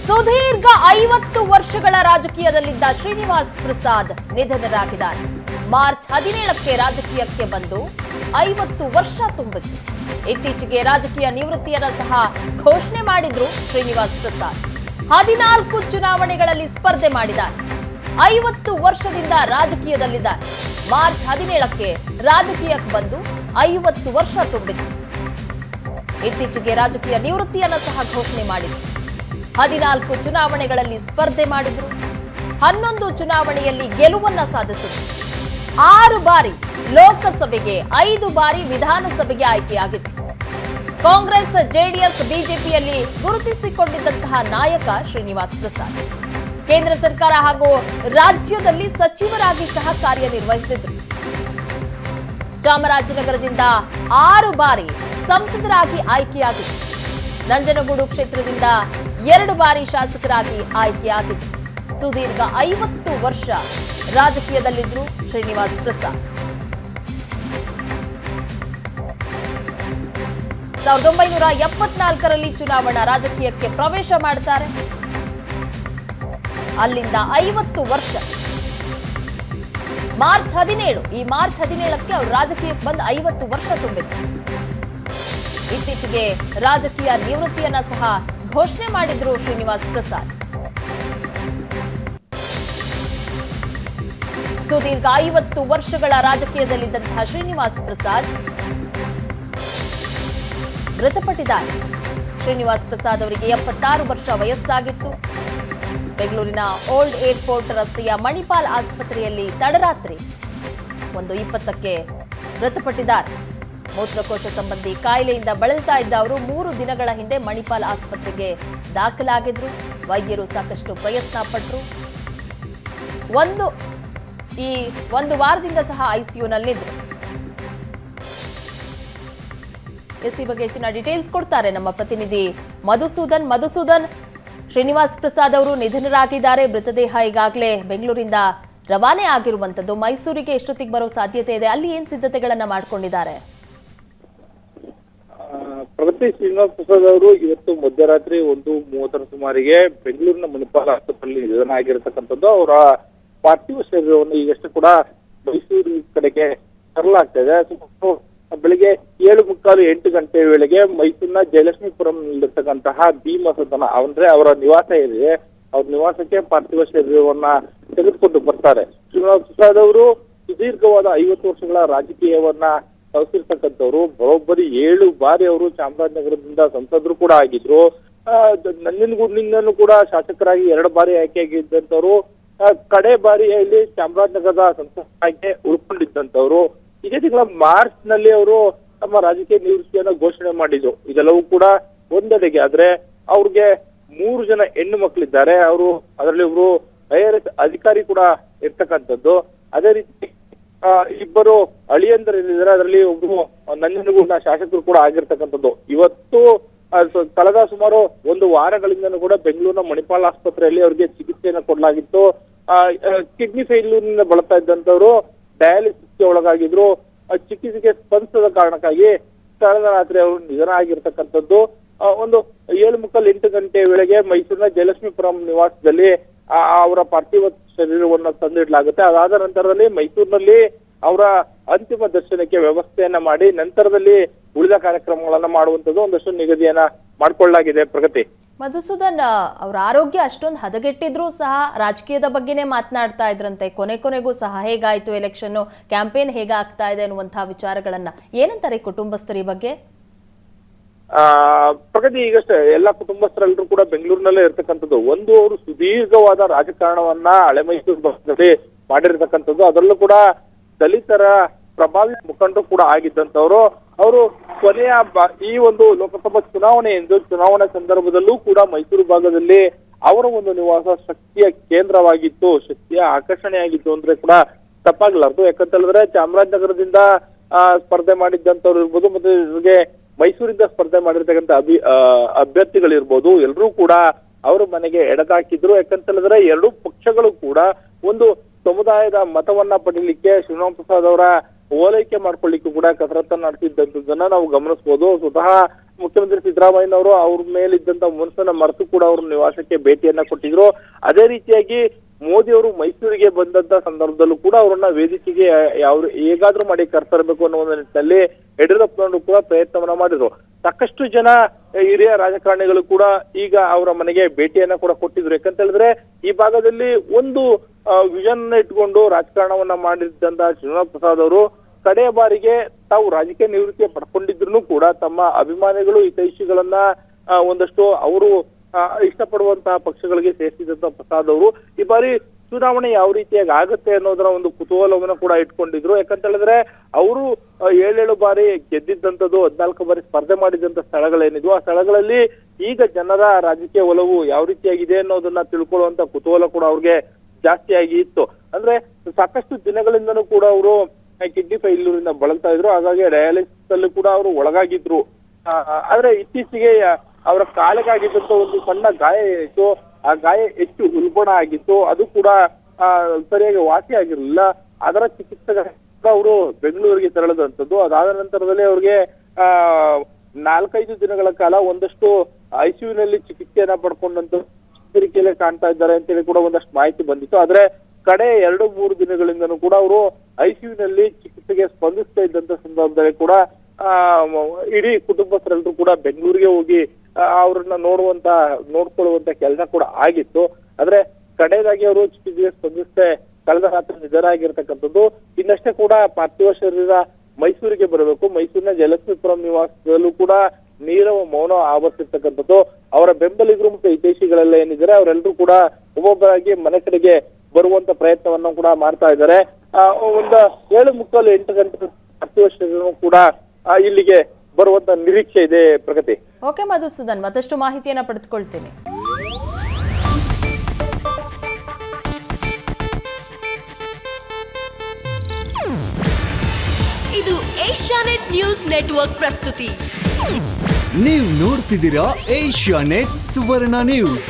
ಸುದೀರ್ಘ 50 ವರ್ಷಗಳ ರಾಜಕೀಯದಲ್ಲಿದ್ದ ಶ್ರೀನಿವಾಸ್ ಪ್ರಸಾದ್ ನಿಧನರಾಗಿದ್ದಾರೆ. ಮಾರ್ಚ್ 17ಕ್ಕೆ ರಾಜಕೀಯಕ್ಕೆ ಬಂದು 50 ವರ್ಷ ತುಂಬಿತ್ತು. ಇತ್ತೀಚೆಗೆ ರಾಜಕೀಯ ನಿವೃತ್ತಿಯನ್ನು ಸಹ ಘೋಷಣೆ ಮಾಡಿದ್ರು ಶ್ರೀನಿವಾಸ್ ಪ್ರಸಾದ್. 14 ಚುನಾವಣೆಗಳಲ್ಲಿ ಸ್ಪರ್ಧೆ ಮಾಡಿದ್ದಾರೆ. 50 ವರ್ಷದಿಂದ ರಾಜಕೀಯದಲ್ಲಿದ್ದಾರೆ. ಮಾರ್ಚ್ 17ಕ್ಕೆ ರಾಜಕೀಯಕ್ಕೆ ಬಂದು 50 ವರ್ಷ ತುಂಬಿತ್ತು. ಇತ್ತೀಚೆಗೆ ರಾಜಕೀಯ ನಿವೃತ್ತಿಯನ್ನು ಸಹ ಘೋಷಣೆ ಮಾಡಿದ್ರು. 14 ಚುನಾವಣೆಗಳಲ್ಲಿ ಸ್ಪರ್ಧೆ ಮಾಡಿದ್ರು. 11 ಚುನಾವಣೆಯಲ್ಲಿ ಗೆಲುವನ್ನ ಸಾಧಿಸಿದ್ರು. 6 ಬಾರಿ ಲೋಕಸಭೆಗೆ, 5 ಬಾರಿ ವಿಧಾನಸಭೆಗೆ ಆಯ್ಕೆಯಾಗಿದ್ರು. ಕಾಂಗ್ರೆಸ್, ಜೆಡಿಎಸ್, ಬಿಜೆಪಿಯಲ್ಲಿ ಗುರುತಿಸಿಕೊಂಡಿದ್ದಂತಹ ನಾಯಕ ಶ್ರೀನಿವಾಸ್ ಪ್ರಸಾದ್. ಕೇಂದ್ರ ಸರ್ಕಾರ ಹಾಗೂ ರಾಜ್ಯದಲ್ಲಿ ಸಚಿವರಾಗಿ ಸಹ ಕಾರ್ಯನಿರ್ವಹಿಸಿದ್ರು. ಚಾಮರಾಜನಗರದಿಂದ 6 ಬಾರಿ ಸಂಸದರಾಗಿ ಆಯ್ಕೆಯಾಗಿದ್ರು. ನಂಜನಗೂಡು ಕ್ಷೇತ್ರದಿಂದ 2 ಬಾರಿ ಶಾಸಕರಾಗಿ ಆಯ್ಕೆಯಾಗಿದ್ರು. ಸುದೀರ್ಘ 50 ವರ್ಷ ರಾಜಕೀಯದಲ್ಲಿದ್ರು ಶ್ರೀನಿವಾಸ್ ಪ್ರಸಾದ್. 1974ರಲ್ಲಿ ಚುನಾವಣಾ ರಾಜಕೀಯಕ್ಕೆ ಪ್ರವೇಶ ಮಾಡ್ತಾರೆ. ಅಲ್ಲಿಂದ 50 ವರ್ಷ. ಮಾರ್ಚ್ 17ಕ್ಕೆ ಅವರು ರಾಜಕೀಯಕ್ಕೆ ಬಂದು 50 ವರ್ಷ ತುಂಬಿತ್ತು. ಇತ್ತೀಚೆಗೆ ರಾಜಕೀಯ ನಿವೃತ್ತಿಯನ್ನ ಸಹ ಘೋಷಣೆ ಮಾಡಿದ್ರು ಶ್ರೀನಿವಾಸ್ ಪ್ರಸಾದ್. ಸುದೀರ್ಘ 50 ವರ್ಷಗಳ ರಾಜಕೀಯದಲ್ಲಿದ್ದಂತಹ ಶ್ರೀನಿವಾಸ್ ಪ್ರಸಾದ್ ಮೃತಪಟ್ಟಿದ್ದಾರೆ. ಶ್ರೀನಿವಾಸ್ ಪ್ರಸಾದ್ ಅವರಿಗೆ 76 ವರ್ಷ ವಯಸ್ಸಾಗಿತ್ತು. ಬೆಂಗಳೂರಿನ ಓಲ್ಡ್ ಏರ್ಪೋರ್ಟ್ ರಸ್ತೆಯ ಮಣಿಪಾಲ್ ಆಸ್ಪತ್ರೆಯಲ್ಲಿ ತಡರಾತ್ರಿ 1:20ಕ್ಕೆ ಮೃತಪಟ್ಟಿದ್ದಾರೆ. ಮೂತ್ರಕೋಶ ಸಂಬಂಧಿ ಕಾಯಿಲೆಯಿಂದ ಬಳಲ್ತಾ ಇದ್ದ ಅವರು 3 ದಿನಗಳ ಹಿಂದೆ ಮಣಿಪಾಲ್ ಆಸ್ಪತ್ರೆಗೆ ದಾಖಲಾಗಿದ್ರು. ವೈದ್ಯರು ಸಾಕಷ್ಟು ಪ್ರಯತ್ನ ಪಟ್ಟರು. ಒಂದು ವಾರದಿಂದ ಸಹ ಐಸಿಯುನಲ್ಲಿದ್ರು. ಈ ಬಗ್ಗೆ ಹೆಚ್ಚಿನ ಡೀಟೇಲ್ಸ್ ಕೊಡ್ತಾರೆ ನಮ್ಮ ಪ್ರತಿನಿಧಿ ಮಧುಸೂದನ್. ಶ್ರೀನಿವಾಸ್ ಪ್ರಸಾದ್ ಅವರು ನಿಧನರಾಗಿದ್ದಾರೆ. ಮೃತದೇಹ ಈಗಾಗಲೇ ಬೆಂಗಳೂರಿಂದ ರವಾನೆ ಆಗಿರುವಂತದ್ದು. ಮೈಸೂರಿಗೆ ಎಷ್ಟೊತ್ತಿಗೆ ಬರೋ ಸಾಧ್ಯತೆ ಇದೆ? ಅಲ್ಲಿ ಏನ್ ಸಿದ್ಧತೆಗಳನ್ನ ಮಾಡ್ಕೊಂಡಿದ್ದಾರೆ? ಪ್ರಗತಿ ಶ್ರೀನಿವಾಸ್ ಪ್ರಸಾದ್ ಅವರು ಇವತ್ತು ಮಧ್ಯರಾತ್ರಿ 1:30 ಸುಮಾರಿಗೆ ಬೆಂಗಳೂರಿನ ಮಣಿಪಾಲ್ ಆಸ್ಪತ್ರೆಯಲ್ಲಿ ನಿಧನ ಆಗಿರತಕ್ಕಂಥದ್ದು. ಅವರ ಪಾರ್ಥಿವ ಶರೀರವನ್ನು ಈಗಷ್ಟೇ ಕೂಡ ಮೈಸೂರು ಕಡೆಗೆ ತರಲಾಗ್ತಾ ಇದೆ. ಬೆಳಿಗ್ಗೆ 7:45-8 ಗಂಟೆ ವೇಳೆಗೆ ಮೈಸೂರಿನ ಜಯಲಕ್ಷ್ಮೀಪುರಂನಲ್ಲಿರ್ತಕ್ಕಂತಹ ಭೀಮ ಸದನ ಅಂದ್ರೆ ಅವರ ನಿವಾಸ ಏನಿದೆ, ಅವ್ರ ನಿವಾಸಕ್ಕೆ ಪಾರ್ಥಿವ ಶರೀರವನ್ನ ತೆಗೆದುಕೊಂಡು ಬರ್ತಾರೆ. ಶ್ರೀನಿವಾಸ್ ಪ್ರಸಾದ್ ಅವರು ಸುದೀರ್ಘವಾದ 50 ವರ್ಷಗಳ ರಾಜಕೀಯವನ್ನ ಕಲಿಸಿರ್ತಕ್ಕಂಥವ್ರು. ಬರೋಬ್ಬರಿ 7 ಬಾರಿ ಅವರು ಚಾಮರಾಜನಗರದಿಂದ ಸಂಸದರು ಕೂಡ ಆಗಿದ್ರು. ನಂಜನಗೂಡಿನಿಂದಲೂ ಕೂಡ ಶಾಸಕರಾಗಿ 2 ಬಾರಿ ಆಯ್ಕೆಯಾಗಿದ್ದಂಥವ್ರು. ಕಡೆ ಬಾರಿಯಲ್ಲಿ ಚಾಮರಾಜನಗರದ ಸಂಸದರಾಗಿ ಉಳ್ಕೊಂಡಿದ್ದಂಥವ್ರು. ಇದೇ ತಿಂಗಳ ಮಾರ್ಚ್ ನಲ್ಲಿ ಅವರು ತಮ್ಮ ರಾಜಕೀಯ ನಿವೃತ್ತಿಯನ್ನ ಘೋಷಣೆ ಮಾಡಿದ್ರು. ಇದೆಲ್ಲವೂ ಕೂಡ ಒಂದೆಡೆಗೆ ಆದ್ರೆ ಅವ್ರಿಗೆ 3 ಜನ ಹೆಣ್ಣು ಮಕ್ಕಳಿದ್ದಾರೆ. ಅವರು ಅದರಲ್ಲಿ ಒಬ್ರು IRS ಅಧಿಕಾರಿ ಕೂಡ ಇರ್ತಕ್ಕಂಥದ್ದು. ಅದೇ ರೀತಿ 2 ಅಳಿಯಂದರಿದ್ದಾರೆ. ಅದರಲ್ಲಿ ಒಬ್ರು ನಂಜನಗೂಡಿನ ಶಾಸಕರು ಕೂಡ ಆಗಿರ್ತಕ್ಕಂಥದ್ದು. ಇವತ್ತು ಕಳೆದ ಸುಮಾರು 1 ವಾರಗಳಿಂದನೂ ಕೂಡ ಬೆಂಗಳೂರಿನ ಮಣಿಪಾಲ್ ಆಸ್ಪತ್ರೆಯಲ್ಲಿ ಅವರಿಗೆ ಚಿಕಿತ್ಸೆಯನ್ನು ಕೊಡಲಾಗಿತ್ತು. ಕಿಡ್ನಿ ಫೇಲ್ಯೂರ್ನಿಂದ ಬಳಲ್ತಾ ಇದ್ದಂಥವ್ರು ಡಯಾಲಿಸಿಸ್ಗೆ ಒಳಗಾಗಿದ್ರು. ಚಿಕಿತ್ಸೆಗೆ ಸ್ಪಂದಿಸದ ಕಾರಣಕ್ಕಾಗಿ ಕಳೆದ ರಾತ್ರಿ ಅವರು ನಿಧನ ಆಗಿರ್ತಕ್ಕಂಥದ್ದು. 7:45-8 ಗಂಟೆ ವೇಳೆಗೆ ಮೈಸೂರಿನ ಜಯಲಕ್ಷ್ಮೀಪುರಂ ನಿವಾಸದಲ್ಲಿ ಅವರ ಪಾರ್ಥಿವ ಶರೀರವನ್ನು ತಂದಿಡಲಾಗುತ್ತೆ. ಅದಾದ ನಂತರದಲ್ಲಿ ಮೈಸೂರಿನಲ್ಲಿ ಅವರ ಅಂತಿಮ ದರ್ಶನಕ್ಕೆ ವ್ಯವಸ್ಥೆಯನ್ನ ಮಾಡಿ ನಂತರದಲ್ಲಿ ಉಳಿದ ಕಾರ್ಯಕ್ರಮಗಳನ್ನ ಮಾಡುವಂತದ್ದು ಒಂದಷ್ಟು ನಿಗದಿಯನ್ನ ಮಾಡ್ಕೊಳ್ಳಲಾಗಿದೆ. ಪ್ರಗತಿ ಮಧುಸೂದನ್, ಅವರ ಆರೋಗ್ಯ ಅಷ್ಟೊಂದು ಹದಗೆಟ್ಟಿದ್ರು ಸಹ ರಾಜಕೀಯದ ಬಗ್ಗೆನೇ ಮಾತನಾಡ್ತಾ ಇದ್ರಂತೆ. ಕೊನೆಗೂ ಸಹ ಹೇಗಾಯ್ತು ಎಲೆಕ್ಷನ್ ಕ್ಯಾಂಪೇನ್ ಹೇಗಾಗ್ತಾ ಇದೆ ಅನ್ನುವಂತಹ ವಿಚಾರಗಳನ್ನ ಏನಂತಾರೆ ಕುಟುಂಬಸ್ಥರ ಈ ಬಗ್ಗೆ? ಪ್ರಗತಿ, ಈಗಷ್ಟೇ ಎಲ್ಲ ಕುಟುಂಬಸ್ಥರೆಲ್ಲರೂ ಕೂಡ ಬೆಂಗಳೂರಿನಲ್ಲೇ ಇರ್ತಕ್ಕಂಥದ್ದು. ಅವರು ಸುದೀರ್ಘವಾದ ರಾಜಕಾರಣವನ್ನ ಹಳೆ ಮೈಸೂರು ಭಾಗದಲ್ಲಿ ಮಾಡಿರ್ತಕ್ಕಂಥದ್ದು. ಅದರಲ್ಲೂ ಕೂಡ ದಲಿತರ ಪ್ರಭಾವಿ ಮುಖಂಡರು ಕೂಡ ಆಗಿದ್ದಂಥವ್ರು. ಅವರು ಕೊನೆಯ ಈ ಲೋಕಸಭಾ ಚುನಾವಣೆ ಸಂದರ್ಭದಲ್ಲೂ ಕೂಡ ಮೈಸೂರು ಭಾಗದಲ್ಲಿ ಅವರ ನಿವಾಸ ಶಕ್ತಿಯ ಕೇಂದ್ರವಾಗಿತ್ತು, ಶಕ್ತಿಯ ಆಕರ್ಷಣೆಯಾಗಿತ್ತು ಅಂದ್ರೆ ಕೂಡ ತಪ್ಪಾಗಲಾರದು. ಯಾಕಂತ ಹೇಳಿದ್ರೆ ಚಾಮರಾಜನಗರದಿಂದ ಸ್ಪರ್ಧೆ ಮಾಡಿದ್ದಂಥವ್ರು ಇರ್ಬೋದು, ಮತ್ತೆ ಇವ್ರಿಗೆ ಮೈಸೂರಿಂದ ಸ್ಪರ್ಧೆ ಮಾಡಿರ್ತಕ್ಕಂಥ ಅಭ್ಯರ್ಥಿಗಳಿರ್ಬೋದು, ಎಲ್ಲರೂ ಕೂಡ ಅವರ ಮನೆಗೆ ಎಡದಾಕಿದ್ರು. ಯಾಕಂತ ಹೇಳಿದ್ರೆ 2 ಪಕ್ಷಗಳು ಕೂಡ ಒಂದು ಸಮುದಾಯದ ಮತವನ್ನ ಪಡೀಲಿಕ್ಕೆ ಶ್ರೀನಿವಾಸ್ ಪ್ರಸಾದ್ ಅವರ ಓಲೈಕೆ ಮಾಡ್ಕೊಳ್ಳಿಕ್ಕೂ ಕೂಡ ಕಸರತ್ತನ್ನು ನಡೆಸಿದ್ದನ್ನ ನಾವು ಗಮನಿಸಬಹುದು. ಸ್ವತಃ ಮುಖ್ಯಮಂತ್ರಿ ಸಿದ್ದರಾಮಯ್ಯನವರು ಅವ್ರ ಮೇಲಿದ್ದಂತ ಮುನ್ಸನ್ನ ಮರೆತು ಕೂಡ ಅವ್ರ ನಿವಾಸಕ್ಕೆ ಭೇಟಿಯನ್ನ ಕೊಟ್ಟಿದ್ರು. ಅದೇ ರೀತಿಯಾಗಿ ಮೋದಿ ಅವರು ಮೈಸೂರಿಗೆ ಬಂದಂತ ಸಂದರ್ಭದಲ್ಲೂ ಕೂಡ ಅವರನ್ನ ವೇದಿಕೆಗೆ ಹೇಗಾದ್ರೂ ಮಾಡಿ ಕರೆತರಬೇಕು ಅನ್ನೋ ಒಂದು ನಿಟ್ಟಿನಲ್ಲಿ ಯಡಿಯೂರಪ್ಪನವರು ಕೂಡ ಪ್ರಯತ್ನವನ್ನ ಮಾಡಿದ್ರು. ಸಾಕಷ್ಟು ಜನ ಹಿರಿಯ ರಾಜಕಾರಣಿಗಳು ಕೂಡ ಈಗ ಅವರ ಮನೆಗೆ ಭೇಟಿಯನ್ನ ಕೂಡ ಕೊಟ್ಟಿದ್ರು. ಯಾಕಂತ ಹೇಳಿದ್ರೆ ಈ ಭಾಗದಲ್ಲಿ ಒಂದು ವಿಷನ್ ಇಟ್ಕೊಂಡು ರಾಜಕಾರಣವನ್ನ ಮಾಡಿದ್ದಂತ ಶ್ರೀನಿವಾಸ್ ಪ್ರಸಾದ್ ಅವರು ಕಡೆಯ ಬಾರಿಗೆ ತಾವು ರಾಜಕೀಯ ನಿವೃತ್ತಿ ಪಡ್ಕೊಂಡಿದ್ರು ಕೂಡ ತಮ್ಮ ಅಭಿಮಾನಿಗಳು ಹಿತೈಷಿಗಳನ್ನ ಒಂದಷ್ಟು ಅವರು ಇಷ್ಟಪಡುವಂತಹ ಪಕ್ಷಗಳಿಗೆ ಸೇರಿಸಿದಂತ ಪ್ರಸಾದ್ ಅವರು ಈ ಬಾರಿ ಚುನಾವಣೆ ಯಾವ ರೀತಿಯಾಗಿ ಆಗುತ್ತೆ ಅನ್ನೋದರ ಒಂದು ಕುತೂಹಲವನ್ನು ಕೂಡ ಇಟ್ಕೊಂಡಿದ್ರು. ಯಾಕಂತ ಹೇಳಿದ್ರೆ ಅವರು 7 ಬಾರಿ ಗೆದ್ದಿದ್ದಂಥದ್ದು, 14 ಬಾರಿ ಸ್ಪರ್ಧೆ ಮಾಡಿದಂತ ಸ್ಥಳಗಳೇನಿದ್ವು ಆ ಸ್ಥಳಗಳಲ್ಲಿ ಈಗ ಜನರ ರಾಜಕೀಯ ಒಲವು ಯಾವ ರೀತಿಯಾಗಿದೆ ಅನ್ನೋದನ್ನ ತಿಳ್ಕೊಳ್ಳುವಂತ ಕುತೂಹಲ ಕೂಡ ಅವ್ರಿಗೆ ಜಾಸ್ತಿಯಾಗಿ ಇತ್ತು. ಅಂದ್ರೆ ಸಾಕಷ್ಟು ದಿನಗಳಿಂದನೂ ಕೂಡ ಅವರು ಕಿಡ್ನಿ ಫೈಲ್ಯೂರಿಂದ ಬಳಲ್ತಾ ಇದ್ರು. ಹಾಗಾಗಿ ಡಯಾಲಿಸಿಸ್ ಅಲ್ಲಿ ಕೂಡ ಅವರು ಒಳಗಾಗಿದ್ರು. ಆದ್ರೆ ಇತ್ತೀಚೆಗೆ ಅವರ ಕಾಲಿಗಾಗಿದ್ದಂತ ಒಂದು ಸಣ್ಣ ಗಾಯ ಇತ್ತು. ಆ ಗಾಯ ಹೆಚ್ಚು ಉಲ್ಬಣ ಆಗಿತ್ತು. ಅದು ಕೂಡ ಸರಿಯಾಗಿ ವಾಸಿ ಆಗಿರಲಿಲ್ಲ. ಅದರ ಚಿಕಿತ್ಸೆಗೆ ಅವರು ಬೆಂಗಳೂರಿಗೆ ತೆರಳಿದಂಥದ್ದು. ಅದಾದ ನಂತರದಲ್ಲಿ ಅವ್ರಿಗೆ 4-5 ದಿನಗಳ ಕಾಲ ಒಂದಷ್ಟು ಐಸಿಯುನಲ್ಲಿ ಚಿಕಿತ್ಸೆಯನ್ನ ಪಡ್ಕೊಂಡಂತ ಎಚ್ಚರಿಕೆಯಲ್ಲೇ ಕಾಣ್ತಾ ಇದ್ದಾರೆ ಅಂತೇಳಿ ಕೂಡ ಒಂದಷ್ಟು ಮಾಹಿತಿ ಬಂದಿತ್ತು. ಆದ್ರೆ ಕಡೆ 2-3 ದಿನಗಳಿಂದನೂ ಕೂಡ ಅವರು ಐಸಿಯುನಲ್ಲಿ ಚಿಕಿತ್ಸೆಗೆ ಸ್ಪಂದಿಸ್ತಾ ಇದ್ದಂತ ಸಂದರ್ಭದಲ್ಲಿ ಕೂಡ ಇಡೀ ಕುಟುಂಬಸ್ಥರೆಲ್ಲರೂ ಕೂಡ ಬೆಂಗಳೂರಿಗೆ ಹೋಗಿ ಅವ್ರನ್ನ ನೋಡ್ಕೊಳ್ಳುವಂತ ಕೆಲಸ ಕೂಡ ಆಗಿತ್ತು. ಆದ್ರೆ ಕಡೆಯದಾಗಿ ಅವರು ಚಿಕಿತ್ಸೆಗೆ ಸ್ಪಂದಿಸದೆ ಕಳೆದ ರಾತ್ರಿ ನಿಧನ ಆಗಿರ್ತಕ್ಕಂಥದ್ದು. ಇನ್ನಷ್ಟೇ ಕೂಡ ಪಾರ್ಥಿವ ಶರೀರ ಮೈಸೂರಿಗೆ ಬರಬೇಕು. ಮೈಸೂರಿನ ಜಲಕ್ಷ್ಮೀಪುರಂ ನಿವಾಸದಲ್ಲೂ ಕೂಡ ನೀರವ ಮೌನ ಆವರಿಸಿರ್ತಕ್ಕಂಥದ್ದು. ಅವರ ಬೆಂಬಲಿಗರು ಮತ್ತು ಹಿತೈಷಿಗಳೆಲ್ಲ ಏನಿದ್ದಾರೆ ಅವರೆಲ್ಲರೂ ಕೂಡ ಒಬ್ಬೊಬ್ಬರಾಗಿ ಮನೆ ಕಡೆಗೆ ಬರುವಂತ ಪ್ರಯತ್ನವನ್ನು ಕೂಡ ಮಾಡ್ತಾ ಇದ್ದಾರೆ. ಒಂದು 7:45-8 ಗಂಟೆ ಪಾರ್ಥಿವ ಶರೀರ ಕೂಡ ಇಲ್ಲಿಗೆ ಬರುವಂತ ನಿರೀಕ್ಷೆ ಇದೆ. ಪ್ರಗತಿ. ಓಕೆ ಮಧುಸೂದನ್, ಮತ್ತಷ್ಟು ಮಾಹಿತಿಯನ್ನ ಪಡೆದುಕೊಳ್ತೀನಿ. ಇದು ಏಷ್ಯಾನೆಟ್ ನ್ಯೂಸ್ ನೆಟ್ವರ್ಕ್ ಪ್ರಸ್ತುತಿ. ನೀವು ನೋಡ್ತಿದ್ದೀರಾ ಏಷ್ಯಾನೆಟ್ ಸುವರ್ಣ ನ್ಯೂಸ್.